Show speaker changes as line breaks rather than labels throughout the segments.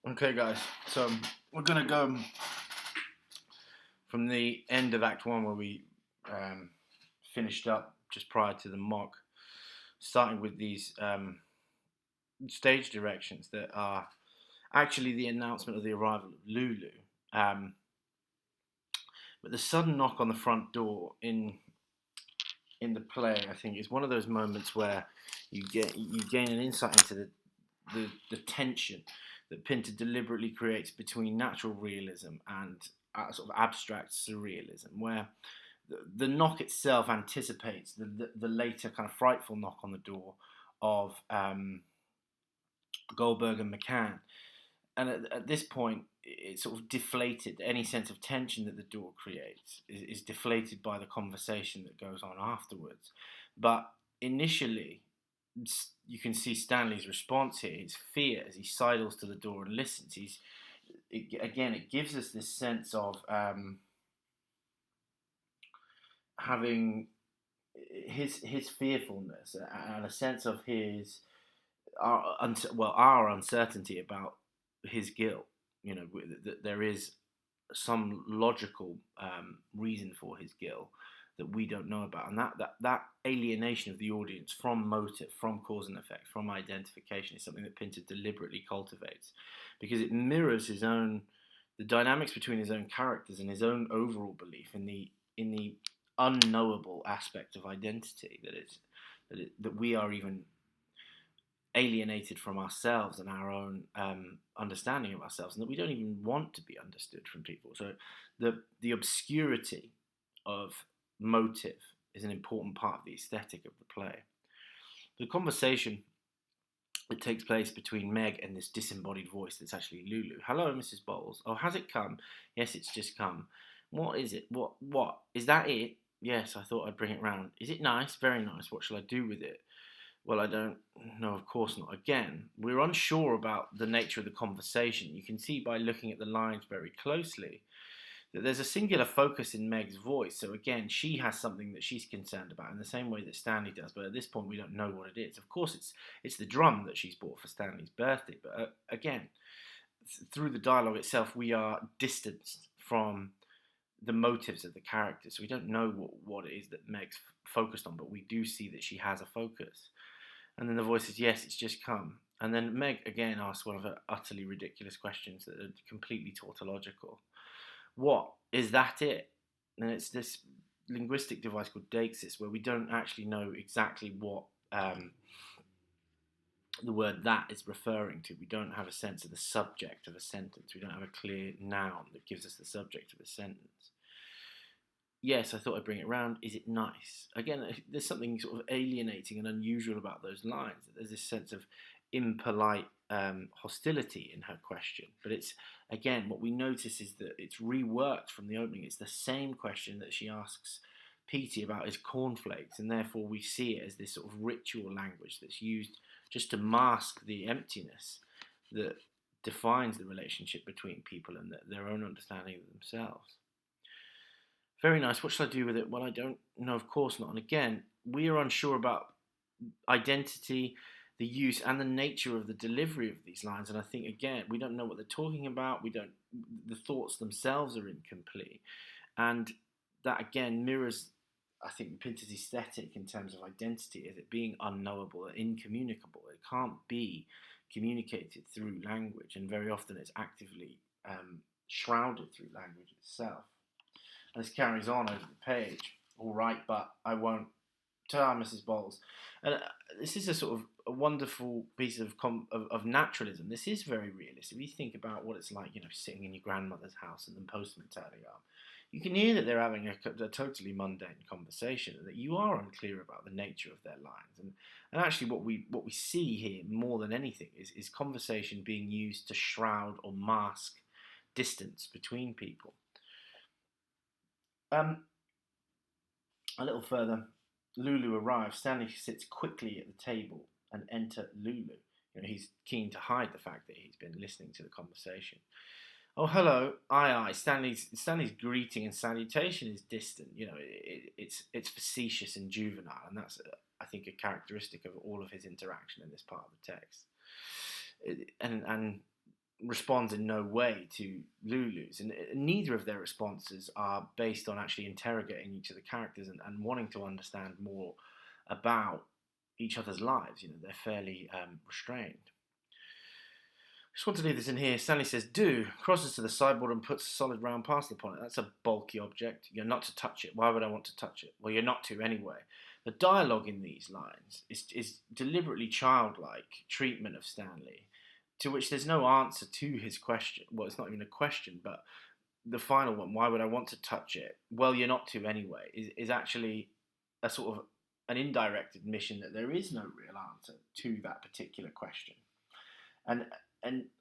Okay, guys. So we're gonna go from the end of Act One, where we um, finished up just prior to the mock, starting with these stage directions that are actually the announcement of the arrival of Lulu. Um, but the sudden knock on the front door in the play, I think, is one of those moments where you gain an insight into the tension that Pinter deliberately creates between natural realism and sort of abstract surrealism, where the knock itself anticipates the later kind of frightful knock on the door of Goldberg and McCann. And at this point, it's sort of deflated. Any sense of tension that the door creates is deflated by the conversation that goes on afterwards. But initially, you can see Stanley's response here, his fear as he sidles to the door and listens. It gives us this sense of having his fearfulness and a sense of our uncertainty about his guilt. You know, that there is some logical reason for his guilt that we don't know about, and that alienation of the audience from motive, from cause and effect, from identification is something that Pinter deliberately cultivates, because it mirrors the dynamics between his own characters and his own overall belief in the unknowable aspect of identity that we are even alienated from ourselves and our own understanding of ourselves, and that we don't even want to be understood from people. So the obscurity of motive is an important part of the aesthetic of the play. The conversation that takes place between Meg and this disembodied voice that's actually Lulu. Hello, Mrs. Bowles. Oh, has it come? Yes, it's just come. What is it? What? Is that it? Yes, I thought I'd bring it round. Is it nice? Very nice. What shall I do with it? Well, I don't know, of course not. Again, we're unsure about the nature of the conversation. You can see by looking at the lines very closely that there's a singular focus in Meg's voice. So again, she has something that she's concerned about in the same way that Stanley does, but at this point we don't know what it is. Of course, it's the drum that she's bought for Stanley's birthday, but again, through the dialogue itself, we are distanced from the motives of the characters. So we don't know what it is that Meg's focused on, but we do see that she has a focus. And then the voice says, yes, it's just come. And then Meg again asks one of her utterly ridiculous questions that are completely tautological. What? Is that it? And it's this linguistic device called deixis, where we don't actually know exactly what the word that is referring to. We don't have a sense of the subject of a sentence. We don't have a clear noun that gives us the subject of a sentence. Yes, I thought I'd bring it round. Is it nice? Again, there's something sort of alienating and unusual about those lines. There's this sense of impolite hostility in her question. But it's, again, what we notice is that it's reworked from the opening. It's the same question that she asks Petey about his cornflakes, and therefore we see it as this sort of ritual language that's used just to mask the emptiness that defines the relationship between people and their own understanding of themselves. Very nice. What shall I do with it? Well, I don't know, of course not. And again, we are unsure about identity, the use, and the nature of the delivery of these lines. And I think, again, we don't know what they're talking about. The thoughts themselves are incomplete. And that, again, mirrors, I think, Pinter's aesthetic in terms of identity as it being unknowable, incommunicable. It can't be communicated through language. And very often it's actively shrouded through language itself. And this carries on over the page. All right, but I won't. Ta, Mrs. Bowles. And this is a sort of a wonderful piece of naturalism. This is very realistic. If you think about what it's like, sitting in your grandmother's house and the postman turning up, you can hear that they're having a totally mundane conversation, and that you are unclear about the nature of their lines. And actually, what we see here more than anything is conversation being used to shroud or mask distance between people. A little further, Lulu arrives. Stanley sits quickly at the table and enter Lulu. He's keen to hide the fact that he's been listening to the conversation. Oh, hello. Aye, aye. Stanley's greeting and salutation is distant. It's facetious and juvenile, and that's, I think, a characteristic of all of his interaction in this part of the text. And responds in no way to Lulu's, and neither of their responses are based on actually interrogating each of the characters and wanting to understand more about each other's lives. They're fairly restrained. Just want to leave this in here. Stanley says, "Do," crosses to the sideboard and puts a solid round parcel upon it. That's a bulky object. You're not to touch it. Why would I want to touch it? Well, you're not to anyway. The dialogue in these lines is deliberately childlike treatment of Stanley, to which there's no answer to his question. Well, it's not even a question, but the final one, why would I want to touch it? Well, you're not to anyway, is actually a sort of an indirect admission that there is no real answer to that particular question. And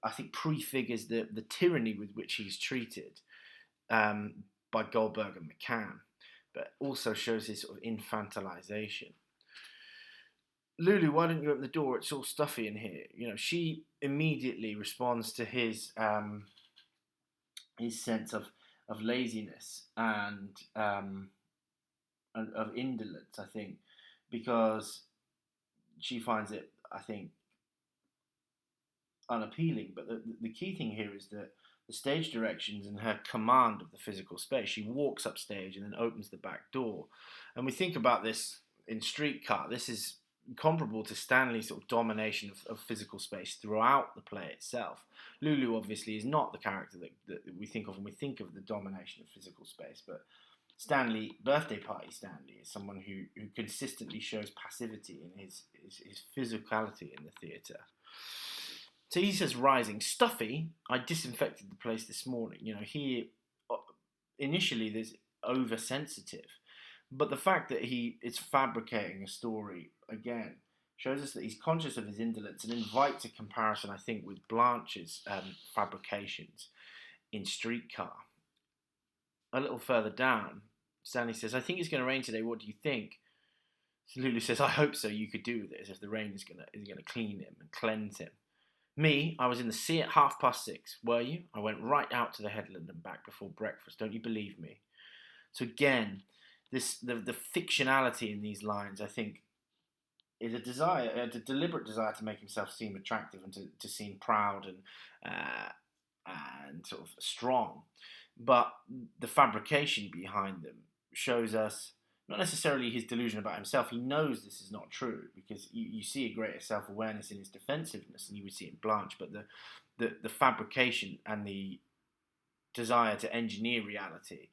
I think prefigures the tyranny with which he's treated by Goldberg and McCann, but also shows his sort of infantilization. "Lulu, why don't you open the door? It's all stuffy in here." She immediately responds to his sense of laziness and of indolence, I think, because she finds it, I think, unappealing. But the key thing here is that the stage directions and her command of the physical space. She walks upstage and then opens the back door. And we think about this in Streetcar. This is comparable to Stanley's sort of domination of physical space throughout the play itself. Lulu obviously is not the character that we think of when we think of the domination of physical space, but Birthday Party Stanley, is someone who consistently shows passivity in his physicality in the theatre. So he says, rising, "Stuffy, I disinfected the place this morning." He initially there's oversensitive, but the fact that he is fabricating a story again shows us that he's conscious of his indolence and invites a comparison, I think, with Blanche's fabrications in Streetcar. A little further down, Stanley says, "I think it's going to rain today. What do you think?" So Lulu says, "I hope so. You could do with it, as if the rain is going to clean him and cleanse him." "Me, I was in the sea at 6:30. Were you? I went right out to the headland and back before breakfast. Don't you believe me?" So again, the fictionality in these lines, I think, is a deliberate desire to make himself seem attractive and to seem proud and sort of strong. But the fabrication behind them shows us not necessarily his delusion about himself. He knows this is not true, because you see a greater self-awareness in his defensiveness than you would see in Blanche, but the fabrication and the desire to engineer reality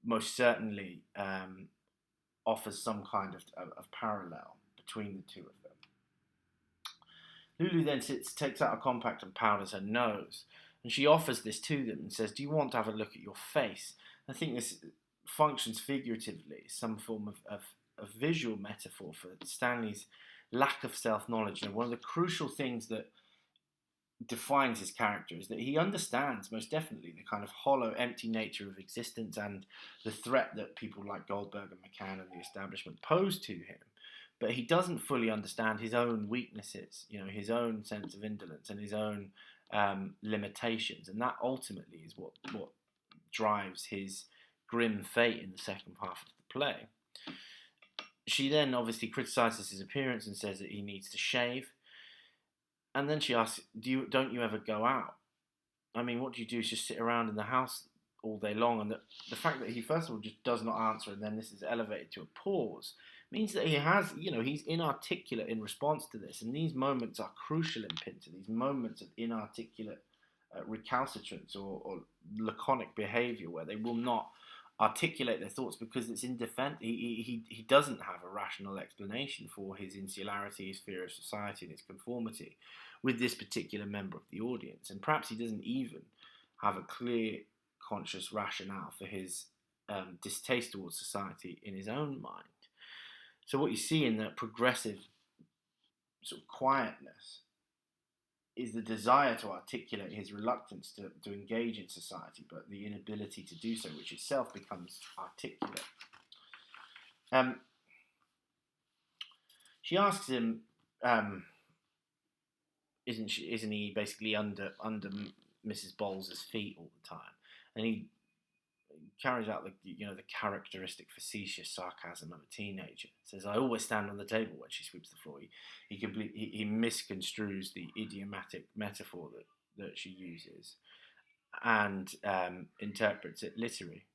most certainly offers some kind of parallel between the two of them. Lulu then takes out a compact and powders her nose, and she offers this to them and says, "Do you want to have a look at your face?" I think this functions figuratively, some form of visual metaphor for Stanley's lack of self-knowledge. One of the crucial things that defines his character is that he understands most definitely the kind of hollow, empty nature of existence and the threat that people like Goldberg and McCann and the establishment pose to him. But he doesn't fully understand his own weaknesses, his own sense of indolence and his own limitations. And that ultimately is what drives his grim fate in the second half of the play. She then obviously criticizes his appearance and says that he needs to shave. And then she asks, don't you ever go out? I mean, what do you do? Is just sit around in the house all day long? And the fact that he, first of all, just does not answer, and then this is elevated to a pause, means that he has, he's inarticulate in response to this. And these moments are crucial in Pinter, these moments of inarticulate recalcitrance or laconic behavior where they will not articulate their thoughts because it's in defense. He doesn't have a rational explanation for his insularity, his fear of society, and his conformity with this particular member of the audience. And perhaps he doesn't even have a clear, conscious rationale for his distaste towards society in his own mind. So what you see in that progressive sort of quietness is the desire to articulate his reluctance to engage in society, but the inability to do so, which itself becomes articulate. She asks him, isn't he basically under Mrs. Bowles's feet all the time? And he carries out the characteristic facetious sarcasm of a teenager. Says, "I always stand on the table when she sweeps the floor." He misconstrues the idiomatic metaphor that she uses and interprets it literally.